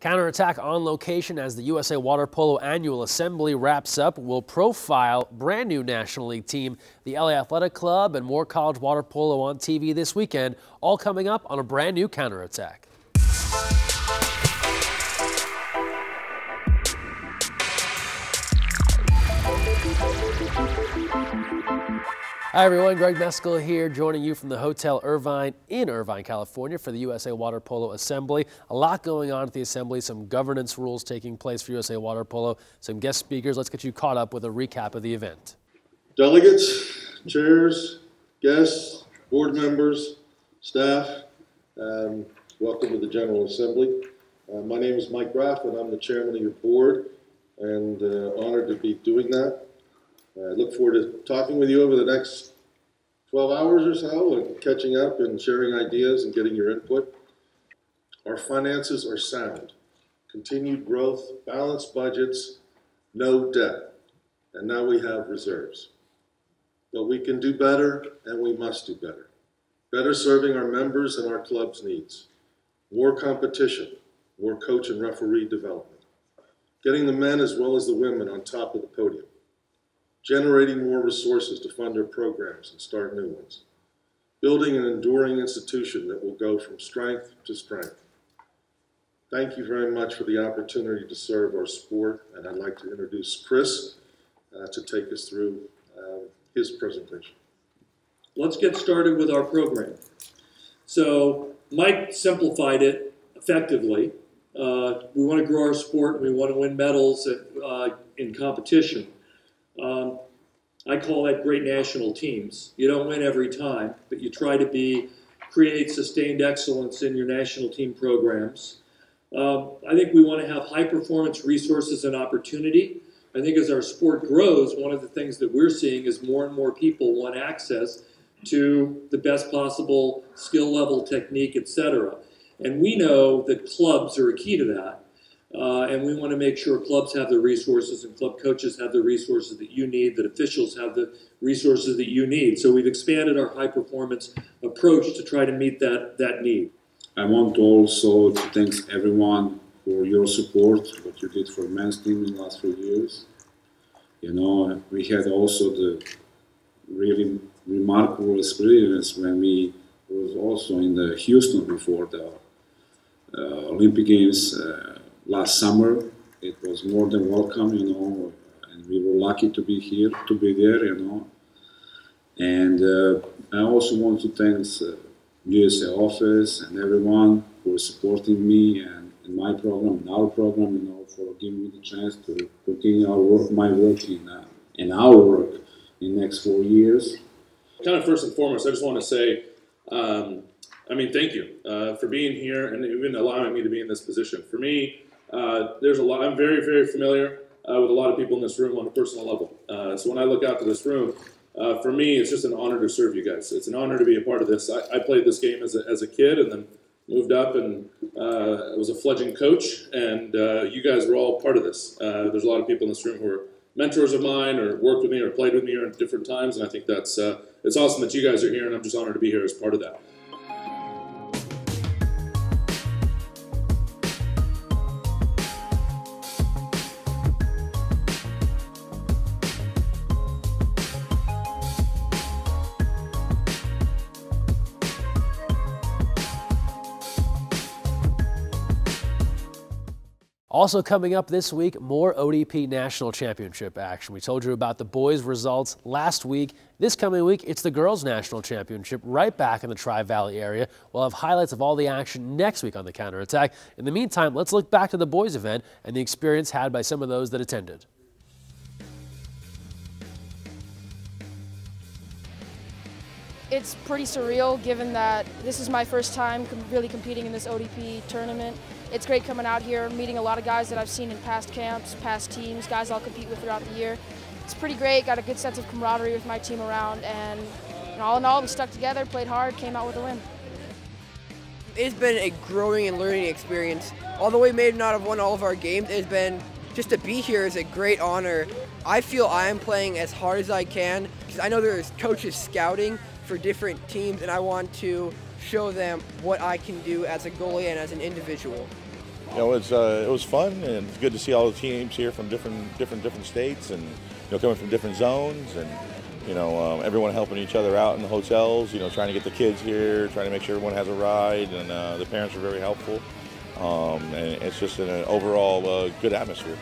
Counterattack on location as the USA Water Polo Annual Assembly wraps up. We'll profile brand new National League team, the LA Athletic Club, and more college water polo on TV this weekend, all coming up on a brand new Counterattack. Hi everyone, Greg Mescall here, joining you from the Hotel Irvine in Irvine, California for the USA Water Polo Assembly. A lot going on at the Assembly, some governance rules taking place for USA Water Polo, some guest speakers. Let's get you caught up with a recap of the event. Delegates, chairs, guests, board members, staff, welcome to the General Assembly. My name is Mike Graff and I'm the chairman of your board, and honored to be doing that. I look forward to talking with you over the next 12 hours or so and catching up and sharing ideas and getting your input. Our finances are sound. Continued growth, balanced budgets, no debt, and now we have reserves. But we can do better, and we must do better. Better serving our members and our club's needs. More competition, more coach and referee development. Getting the men as well as the women on top of the podium. Generating more resources to fund our programs and start new ones. Building an enduring institution that will go from strength to strength. Thank you very much for the opportunity to serve our sport, and I'd like to introduce Chris to take us through his presentation. Let's get started with our program. So Mike simplified it effectively. We want to grow our sport, and we want to win medals in competition. I call that great national teams. You don't win every time, but you try to create sustained excellence in your national team programs. I think we want to have high performance resources and opportunity. I think as our sport grows, one of the things that we're seeing is more and more people want access to the best possible skill level, technique, etc. And we know that clubs are a key to that. And we want to make sure clubs have the resources and club coaches have the resources that you need, that officials have the resources that you need. So we've expanded our high performance approach to try to meet that need. I want also to thank everyone for your support, what you did for men's team in the last few years. You know, we had also the really remarkable experience when we was also in the Houston before the Olympic Games. Last summer, it was more than welcome, you know, and we were lucky to be here, to be there, you know. And I also want to thank USA office and everyone for supporting me and in my program, and our program, you know, for giving me the chance to continue my work in our work in the next 4 years. Kind of first and foremost, I just want to say, thank you for being here and even allowing me to be in this position. For me, there's a lot. I'm very, very familiar with a lot of people in this room on a personal level. So when I look out to this room, for me, it's just an honor to serve you guys. It's an honor to be a part of this. I played this game as a kid and then moved up and I was a fledgling coach, and you guys were all part of this. There's a lot of people in this room who are mentors of mine or worked with me or played with me at different times, and I think that's it's awesome that you guys are here, and I'm just honored to be here as part of that. Also coming up this week, more ODP National Championship action. We told you about the boys' results last week. This coming week, it's the girls' National Championship right back in the Tri-Valley area. We'll have highlights of all the action next week on the Counterattack. In the meantime, let's look back to the boys' event and the experience had by some of those that attended. It's pretty surreal given that this is my first time really competing in this ODP tournament. It's great coming out here, meeting a lot of guys that I've seen in past camps, past teams, guys I'll compete with throughout the year. It's pretty great, got a good sense of camaraderie with my team around, and all in all, we stuck together, played hard, came out with a win. It's been a growing and learning experience. Although we may not have won all of our games, it's been just to be here is a great honor. I feel I am playing as hard as I can because I know there's coaches scouting for different teams, and I want to show them what I can do as a goalie and as an individual. You know, it was fun, and it's good to see all the teams here from different states, and coming from different zones, and everyone helping each other out in the hotels. Trying to get the kids here, trying to make sure everyone has a ride, and the parents are very helpful. And it's just an overall good atmosphere.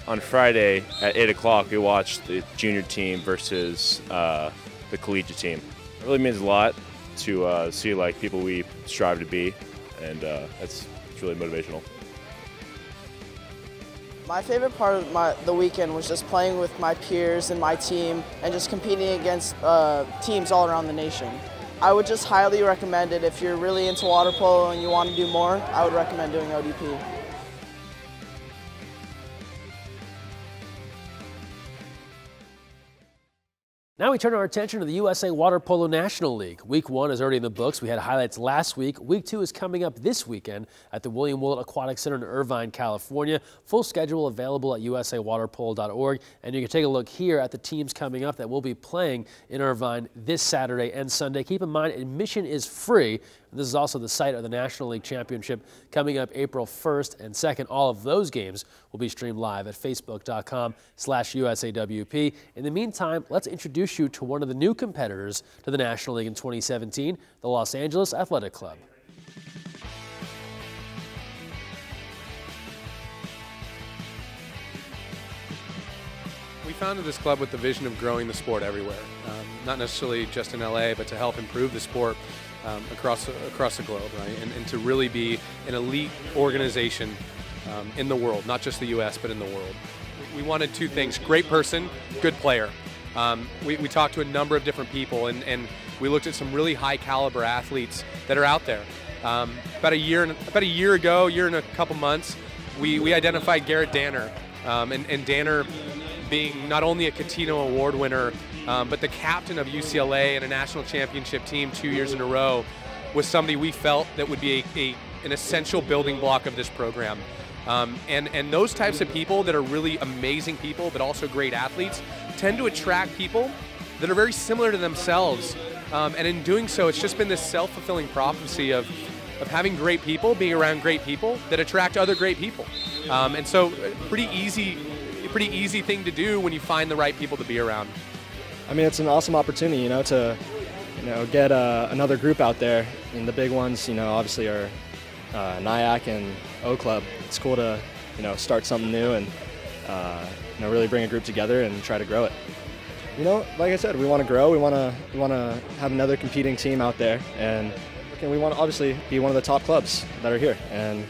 On Friday at 8 o'clock, we watched the junior team versus the collegiate team. It really means a lot to see people we strive to be, and it's really motivational. My favorite part of the weekend was just playing with my peers and my team and just competing against teams all around the nation. I would just highly recommend it. If you're really into water polo and you want to do more, I would recommend doing ODP. Now we turn our attention to the USA Water Polo National League. Week 1 is already in the books. We had highlights last week. Week 2 is coming up this weekend at the William Willett Aquatic Center in Irvine, California. Full schedule available at usawaterpolo.org. And you can take a look here at the teams coming up that will be playing in Irvine this Saturday and Sunday. Keep in mind, admission is free. This is also the site of the National League Championship coming up April 1st and 2nd. All of those games will be streamed live at facebook.com/USAWP. In the meantime, let's introduce you to one of the new competitors to the National League in 2017, the Los Angeles Athletic Club. We founded this club with the vision of growing the sport everywhere, not necessarily just in LA, but to help improve the sport across the globe, right? And to really be an elite organization in the world, not just the U.S., but in the world. We wanted two things: great person, good player. We talked to a number of different people, and we looked at some really high caliber athletes that are out there. About a year and a couple months, we identified Garrett Danner, and Danner being not only a Catino Award winner, but the captain of UCLA and a national championship team 2 years in a row, was somebody we felt that would be an essential building block of this program. And those types of people that are really amazing people, but also great athletes, tend to attract people that are very similar to themselves. And in doing so, it's just been this self-fulfilling prophecy of having great people, being around great people that attract other great people. And so pretty easy thing to do when you find the right people to be around. I mean, it's an awesome opportunity, to get another group out there. And the big ones, obviously are NIAC and O Club. It's cool to, start something new and, really bring a group together and try to grow it. Like I said, we want to grow. We want to have another competing team out there, and we want to obviously be one of the top clubs that are here. And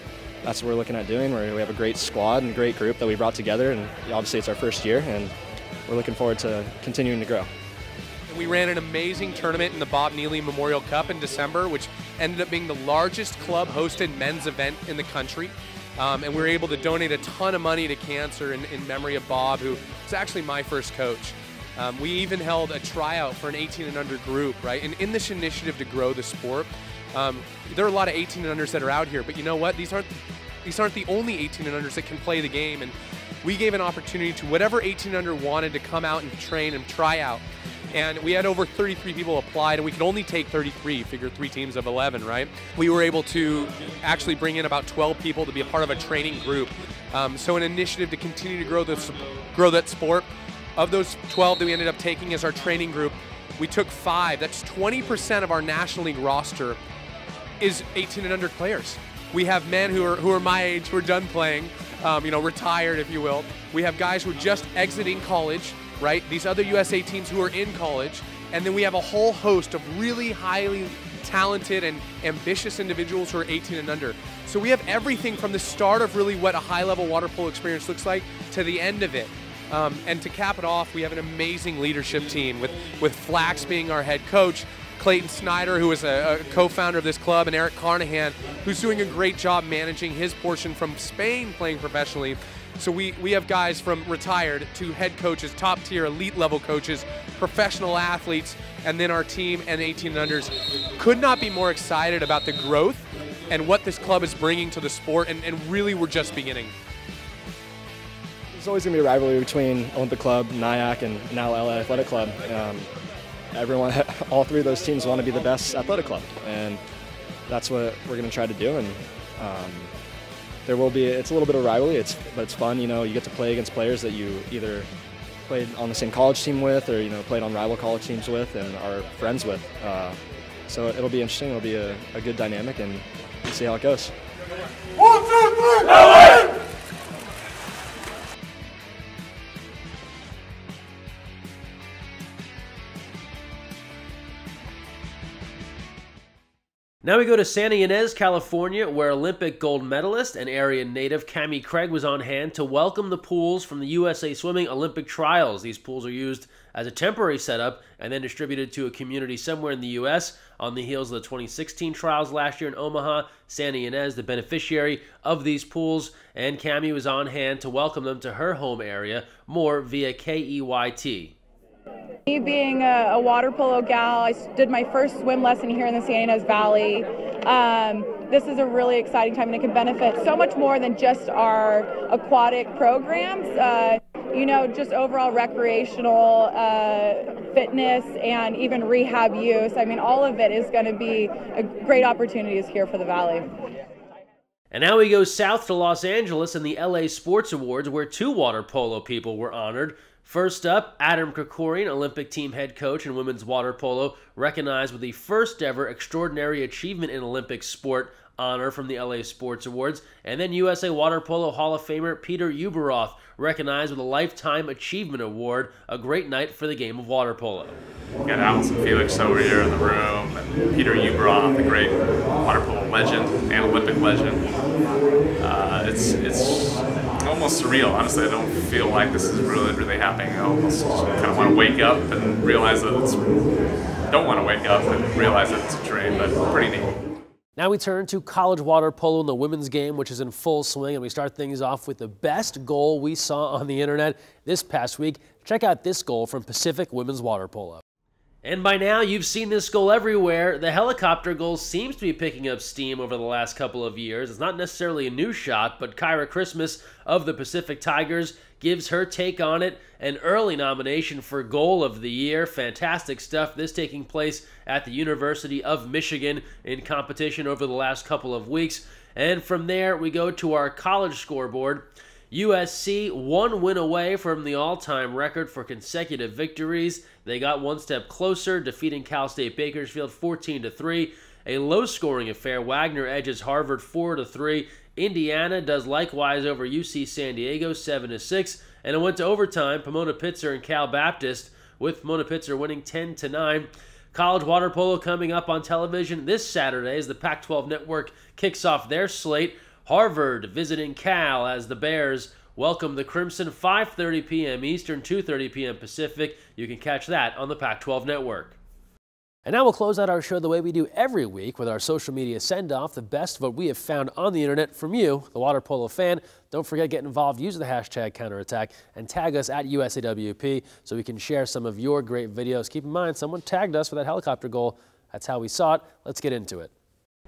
that's what we're looking at doing. We have a great squad and great group that we brought together, and obviously it's our first year, and we're looking forward to continuing to grow. We ran an amazing tournament in the Bob Neely Memorial Cup in December, which ended up being the largest club-hosted men's event in the country. And we were able to donate a ton of money to cancer in memory of Bob, who was actually my first coach. We even held a tryout for an 18 and under group, right? And in this initiative to grow the sport, there are a lot of 18 and unders that are out here, but you know what? These aren't the only 18 and unders that can play the game. And we gave an opportunity to whatever 18 under wanted to come out and train and try out. And we had over 33 people applied, and we could only take 33, figure 3 teams of 11, right? We were able to actually bring in about 12 people to be a part of a training group. So an initiative to continue to grow that sport. Of those 12 that we ended up taking as our training group, we took 5. That's 20% of our National League roster is 18 and under players. We have men who are my age, who are done playing, retired, if you will. We have guys who are just exiting college, right? These other USA teams who are in college. And then we have a whole host of really highly talented and ambitious individuals who are 18 and under. So we have everything from the start of really what a high-level water polo experience looks like to the end of it. And to cap it off, we have an amazing leadership team with Flax being our head coach, Clayton Snyder, who is a co-founder of this club, and Eric Carnahan, who's doing a great job managing his portion from Spain playing professionally. So we have guys from retired to head coaches, top tier, elite level coaches, professional athletes, and then our team and 18 and unders. Could not be more excited about the growth and what this club is bringing to the sport, and really we're just beginning. There's always going to be a rivalry between Olympic Club, NIAC, and now LA Athletic Club. All 3 of those teams want to be the best athletic club, and that's what we're going to try to do. And there will be, it's a little bit of rivalry, but it's fun, you know, you get to play against players that you either played on the same college team with or, you know, played on rival college teams with and are friends with. So it'll be interesting, it'll be a good dynamic, and we'll see how it goes. 1, 2, 3, LA! Now we go to Santa Ynez, California, where Olympic gold medalist and area native Cammie Craig was on hand to welcome the pools from the USA Swimming Olympic Trials. These pools are used as a temporary setup and then distributed to a community somewhere in the U.S. On the heels of the 2016 trials last year in Omaha, Santa Ynez, the beneficiary of these pools, and Cammie was on hand to welcome them to her home area, more via KEYT. Me being a water polo gal, I did my first swim lesson here in the Santa Ynez Valley. This is a really exciting time, and it can benefit so much more than just our aquatic programs. You know, just overall recreational fitness and even rehab use. I mean, all of it is going to be great opportunities here for the Valley. And now we go south to Los Angeles in the LA Sports Awards, where 2 water polo people were honored. First up, Adam Krikorian, Olympic team head coach in women's water polo, recognized with the first ever Extraordinary Achievement in Olympic Sport honor from the LA Sports Awards. And then USA Water Polo Hall of Famer Peter Uberoth, recognized with a Lifetime Achievement Award, a great night for the game of water polo. We got Allison Felix over here in the room, and Peter Uberoth, a great water polo legend and Olympic legend. It's almost surreal, honestly. I don't feel like this is really happening. I almost kind of want to wake up and realize that don't want to wake up and realize that it's a dream, but pretty neat. Now we turn to college water polo in the women's game, which is in full swing, and we start things off with the best goal we saw on the internet this past week. Check out this goal from Pacific Women's Water Polo. And by now, you've seen this goal everywhere. The helicopter goal seems to be picking up steam over the last couple of years. It's not necessarily a new shot, but Kyra Christmas of the Pacific Tigers gives her take on it. An early nomination for Goal of the Year. Fantastic stuff. This taking place at the University of Michigan in competition over the last couple of weeks. And from there, we go to our college scoreboard. USC 1 win away from the all-time record for consecutive victories. They got one step closer, defeating Cal State Bakersfield 14-3. A low-scoring affair. Wagner edges Harvard 4-3. Indiana does likewise over UC San Diego 7-6. And it went to overtime. Pomona Pitzer and Cal Baptist, with Pomona Pitzer winning 10-9. College water polo coming up on television this Saturday as the Pac-12 Network kicks off their slate. Harvard visiting Cal as the Bears welcome the Crimson, 5:30 p.m. Eastern, 2:30 p.m. Pacific. You can catch that on the Pac-12 Network. And now we'll close out our show the way we do every week with our social media send-off, the best of what we have found on the internet from you, the water polo fan. Don't forget to get involved, use the hashtag counterattack, and tag us at USAWP so we can share some of your great videos. Keep in mind, someone tagged us for that helicopter goal. That's how we saw it. Let's get into it.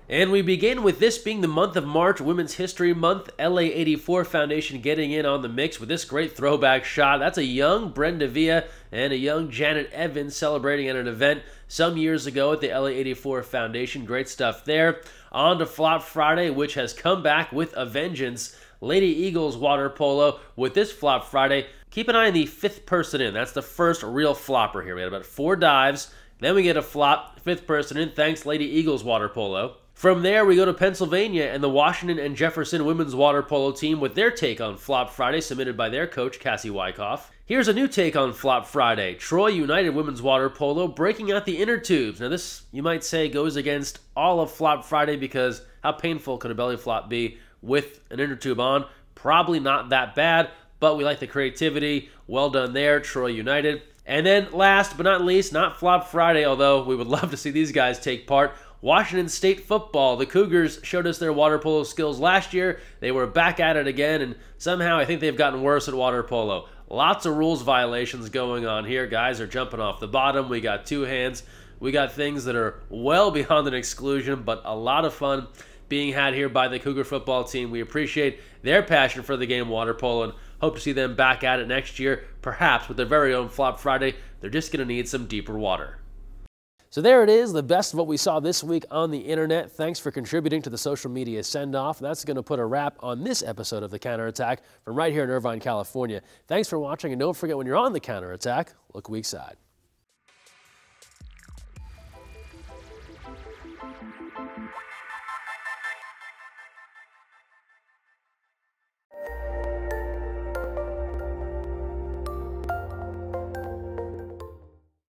And we begin with this being the month of March, Women's History Month. LA84 Foundation getting in on the mix with this great throwback shot. That's a young Brenda Villa and a young Janet Evans celebrating at an event some years ago at the LA84 Foundation. Great stuff there. On to Flop Friday, which has come back with a vengeance. Lady Eagles Water Polo with this Flop Friday. Keep an eye on the 5th person in. That's the first real flopper here. We had about 4 dives. Then we get a flop, 5th person in. Thanks, Lady Eagles Water Polo. From there, we go to Pennsylvania and the Washington and Jefferson women's water polo team with their take on Flop Friday, submitted by their coach, Cassie Wyckoff. Here's a new take on Flop Friday. Troy United women's water polo breaking out the inner tubes. Now this, you might say, goes against all of Flop Friday because how painful could a belly flop be with an inner tube on? Probably not that bad, but we like the creativity. Well done there, Troy United. And then last but not least, not Flop Friday, although we would love to see these guys take part, Washington State football. The Cougars showed us their water polo skills last year. They were back at it again, and somehow I think they've gotten worse at water polo. Lots of rules violations going on here. Guys are jumping off the bottom. We got 2 hands. We got things that are well beyond an exclusion, but a lot of fun being had here by the Cougar football team. We appreciate their passion for the game of water polo and hope to see them back at it next year, perhaps with their very own Flop Friday. They're just going to need some deeper water. So there it is, the best of what we saw this week on the internet. Thanks for contributing to the social media send-off. That's going to put a wrap on this episode of The Counterattack from right here in Irvine, California. Thanks for watching, and don't forget, when you're on The Counterattack, look weak side.